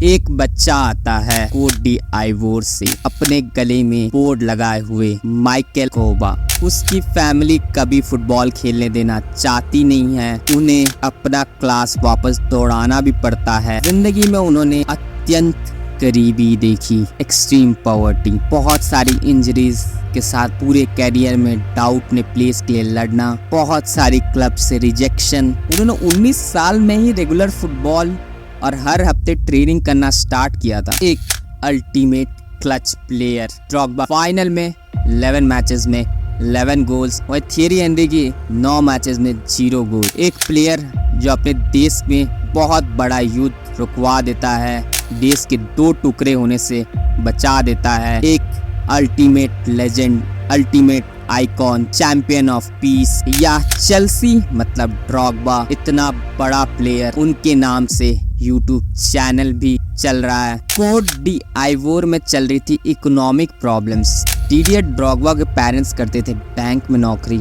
एक बच्चा आता है कोट डी आइवोर से अपने गले में बोर्ड लगाए हुए माइकल कोबा। उसकी फैमिली कभी फुटबॉल खेलने देना चाहती नहीं है, उन्हें अपना क्लास वापस दौड़ाना भी पड़ता है। जिंदगी में उन्होंने अत्यंत गरीबी देखी, एक्सट्रीम पॉवर्टी, बहुत सारी इंजरीज के साथ पूरे कैरियर में डाउट ने प्लेस के लिए लड़ना, बहुत सारी क्लब से रिजेक्शन। उन्होंने 19 साल में ही रेगुलर फुटबॉल और हर हफ्ते ट्रेनिंग करना स्टार्ट किया था। एक ultimate clutch player Drogba. Final में 11 मैचेस में 11 गोल्स और थियरी हेनरी की 9 मैचेस में 0 गोल। एक प्लेयर जो अपने देश में बहुत बड़ा युद्ध रुकवा देता है, देश के 2 टुकड़े होने से बचा देता है। एक ultimate legend, ultimate icon, champion of peace या चेल्सी मतलब ड्रॉगबा। इतना बड़ा प्लेयर, उनके नाम से यूट्यूब चैनल भी चल रहा है। कोट डी आइवोर में चल रही थी इकोनॉमिक प्रॉब्लम्स। डीडियर ड्रॉगबा के पेरेंट्स करते थे बैंक में नौकरी।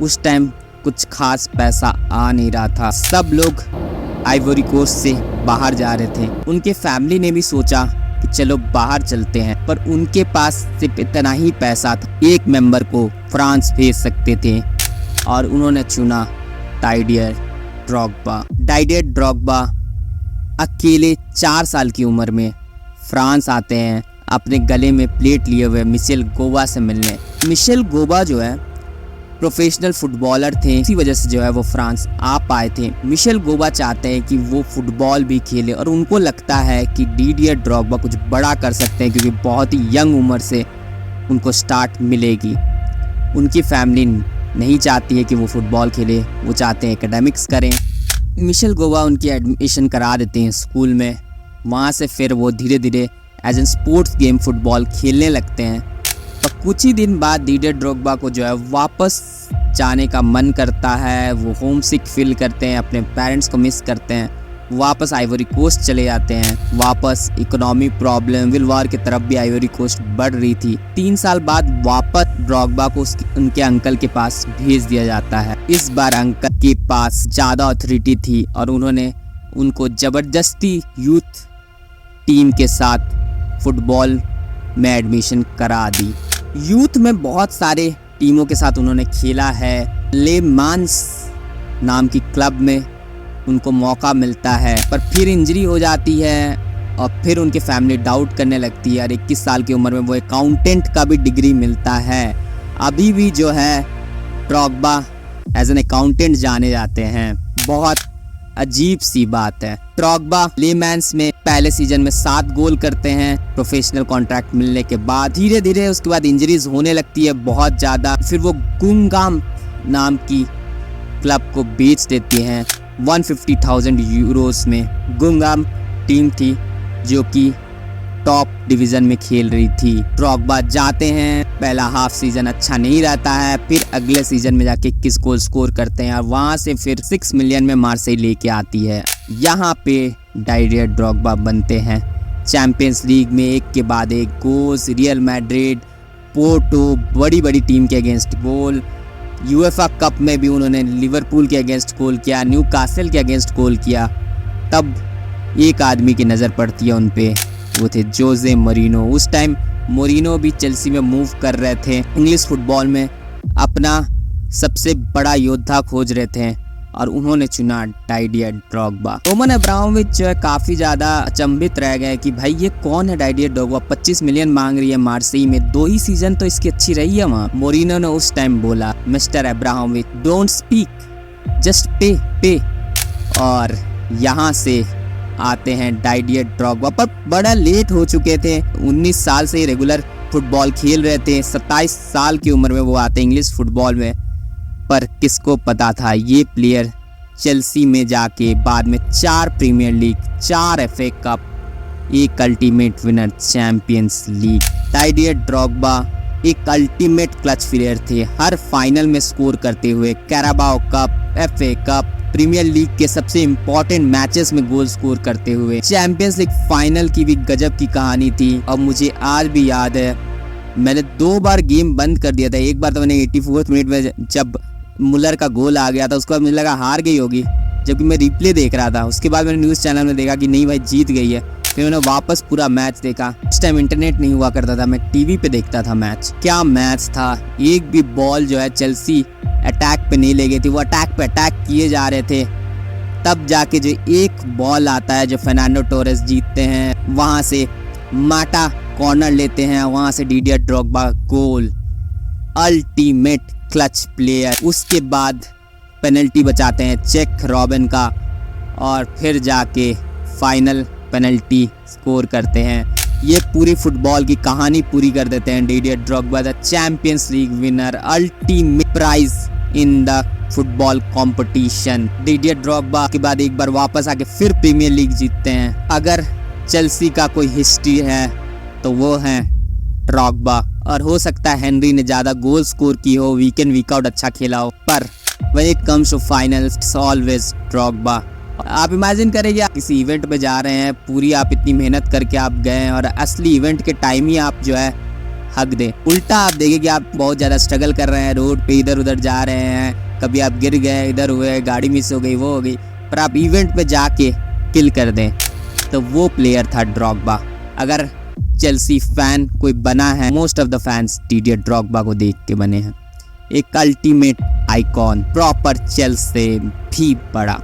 उस टाइम कुछ खास पैसा आ नहीं रहा था, सब लोग आइवरी कोस्ट से बाहर जा रहे थे। उनके फैमिली ने भी सोचा कि चलो बाहर चलते हैं, पर उनके पास सिर्फ इतना ही पैसा था, एक मेंबर को फ्रांस भेज सकते थे और उन्होंने चुना डाइडियर ड्रॉगबा। डाइडियर ड्रॉगबा अकेले 4 साल की उम्र में फ्रांस आते हैं अपने गले में प्लेट लिए हुए मिशेल गोबा से मिलने। मिशेल गोबा जो है प्रोफेशनल फुटबॉलर थे, इसी वजह से जो है वो फ्रांस आ पाए थे। मिशेल गोबा चाहते हैं कि वो फुटबॉल भी खेले और उनको लगता है कि डीडियर ड्रॉगबा कुछ बड़ा कर सकते हैं, क्योंकि बहुत ही यंग उम्र से उनको स्टार्ट मिलेगी। उनकी फैमिली नहीं चाहती है कि वो फुटबॉल खेले, वो चाहते हैं एकेडमिक्स करें। मिशेल गोबा उनकी एडमिशन करा देते हैं स्कूल में। वहाँ से फिर वो धीरे धीरे as an sports game football खेलने लगते हैं। तो कुछ ही दिन बाद डीडियर ड्रॉगबा को जो है वापस जाने का मन करता है। वो होम सिक फील करते हैं, अपने पेरेंट्स को मिस करते हैं, वापस आइवरी कोस्ट चले जाते हैं। वापस इकोनॉमी प्रॉब्लम, विल वॉर की तरफ भी आइवरी कोस्ट बढ़ रही थी। 3 साल बाद वापस ड्रॉगबा को उनके अंकल के पास भेज दिया जाता है। इस बार अंकल के पास ज़्यादा अथॉरिटी थी और उन्होंने उनको ज़बरदस्ती यूथ टीम के साथ फुटबॉल में एडमिशन करा दी। यूथ में बहुत सारे टीमों के साथ उन्होंने खेला है। ले मांस नाम की क्लब में उनको मौका मिलता है, पर फिर इंजरी हो जाती है और फिर उनके फैमिली डाउट करने लगती है और 21 साल की उम्र में वो अकाउंटेंट का भी डिग्री मिलता है। अभी भी जो है ड्रॉगबा एज एन अकाउंटेंट जाने जाते हैं। बहुत अजीब सी बात है। ड्रॉगबा लेमैन्स में पहले सीजन में 7 गोल करते हैं प्रोफेशनल कॉन्ट्रैक्ट मिलने के बाद। धीरे धीरे उसके बाद इंजरीज होने लगती है बहुत ज़्यादा। फिर वो गुंगाम नाम की क्लब को बेच देती हैं 150,000 यूरोस में। गुंगाम टीम थी जो कि टॉप डिवीज़न में खेल रही थी। ड्रॉगबा जाते हैं, पहला हाफ सीजन अच्छा नहीं रहता है, फिर अगले सीजन में जाके 21 गोल स्कोर करते हैं और वहाँ से फिर 6 मिलियन में मार्सेई लेके आती है। यहाँ पे डाइडियर ड्रॉगबा बनते हैं चैंपियंस लीग में एक के बाद एक गोल्स, रियल मैड्रिड, पोर्टो, बड़ी बड़ी टीम के अगेंस्ट गोल। यूएफए कप में भी उन्होंने लिवरपूल के अगेंस्ट गोल किया, न्यूकासल के अगेंस्ट गोल किया। तब एक आदमी की नज़र पड़ती है उन पे, वो थे जोसे मोरिनो। उस टाइम मोरिनो भी चेल्सी में मूव कर रहे थे, इंग्लिश फुटबॉल में अपना सबसे बड़ा योद्धा खोज रहे थे और उन्होंने चुना डाइडियर ड्रॉगबा। रोमन अब्रामोविच जो है काफ़ी ज़्यादा अचंभित रह गए कि भाई ये कौन है डाइडियर ड्रॉगबा, 25 मिलियन मांग रही है मार्सेई में, 2 ही सीजन तो इसकी अच्छी रही है वहाँ। मोरिनो ने उस टाइम बोला, mister Abramovich don't speak, just पे। और यहाँ से आते हैं डाइडियर ड्रॉगबा, पर बड़ा लेट हो चुके थे। 19 साल से रेगुलर फुटबॉल खेल रहे थे, 27 साल की उम्र में वो आते इंग्लिश फुटबॉल में। पर किसको पता था ये प्लेयर चेल्सी में जाके बाद में 4 प्रीमियर लीग, 4 एफए कप, एक ultimate winner champions league. Didier Drogba एक अल्टीमेट क्लच प्लेयर थे, हर फाइनल में स्कोर करते हुए, Carabao cup, FA cup, premier league के सबसे इम्पोर्टेंट मैचेस में गोल स्कोर करते हुए। चैंपियंस लीग फाइनल की भी गजब की कहानी थी और मुझे आज भी याद है, मैंने 2 बार गेम बंद कर दिया था। एक बार तो मैंने 84 मिनट में जब मुलर का गोल आ गया था, उसके बाद मुझे लगा हार गई होगी, जबकि मैं रिप्ले देख रहा था। उसके बाद मैंने न्यूज़ चैनल में देखा कि नहीं भाई जीत गई है। फिर मैंने वापस पूरा मैच देखा। उस टाइम इंटरनेट नहीं हुआ करता था, मैं टीवी पे देखता था मैच। क्या मैच था, एक भी बॉल जो है चेल्सी अटैक पे नहीं ले गई थी, वो अटैक पे अटैक किए जा रहे थे। तब जाके जो एक बॉल आता है जो फर्नांडो टोरेस जीतते हैं, वहाँ से माटा कॉर्नर लेते हैं, वहाँ से डिडियर ड्रॉगबा गोल, अल्टीमेट क्लच प्लेयर। उसके बाद पेनल्टी बचाते हैं चेक रॉबिन का और फिर जाके फाइनल पेनल्टी स्कोर करते हैं। ये पूरी फुटबॉल की कहानी पूरी कर देते हैं। Didier Drogba the champions league winner, ultimate prize in the football competition. Didier Drogba के बाद एक बार वापस आके फिर प्रीमियर लीग जीतते हैं। अगर चेल्सी का कोई हिस्ट्री है तो वो है ड्रॉगबा, और हो सकता है हेनरी ने ज़्यादा गोल स्कोर की हो, वीक इन वीक आउट अच्छा खेला हो, पर when it comes to finals it's always Drogba. आप इमेजिन करें कि आप किसी इवेंट पे जा रहे हैं, पूरी आप इतनी मेहनत करके आप गए और असली इवेंट के टाइम ही आप जो है हक दें। उल्टा आप देखें कि आप बहुत ज़्यादा स्ट्रगल कर रहे हैं, रोड पे इधर उधर जा रहे हैं, कभी आप गिर गए, इधर हुए, गाड़ी मिस हो गई, वो हो गई, पर आप इवेंट पे जाके किल कर दें। तो वो प्लेयर था ड्रॉगबा। अगर चेल्सी फैन कोई बना है, most of the fans Didier Drogba को देख के बने हैं। एक अल्टीमेट आइकॉन, प्रॉपर चेल्सी से भी बड़ा।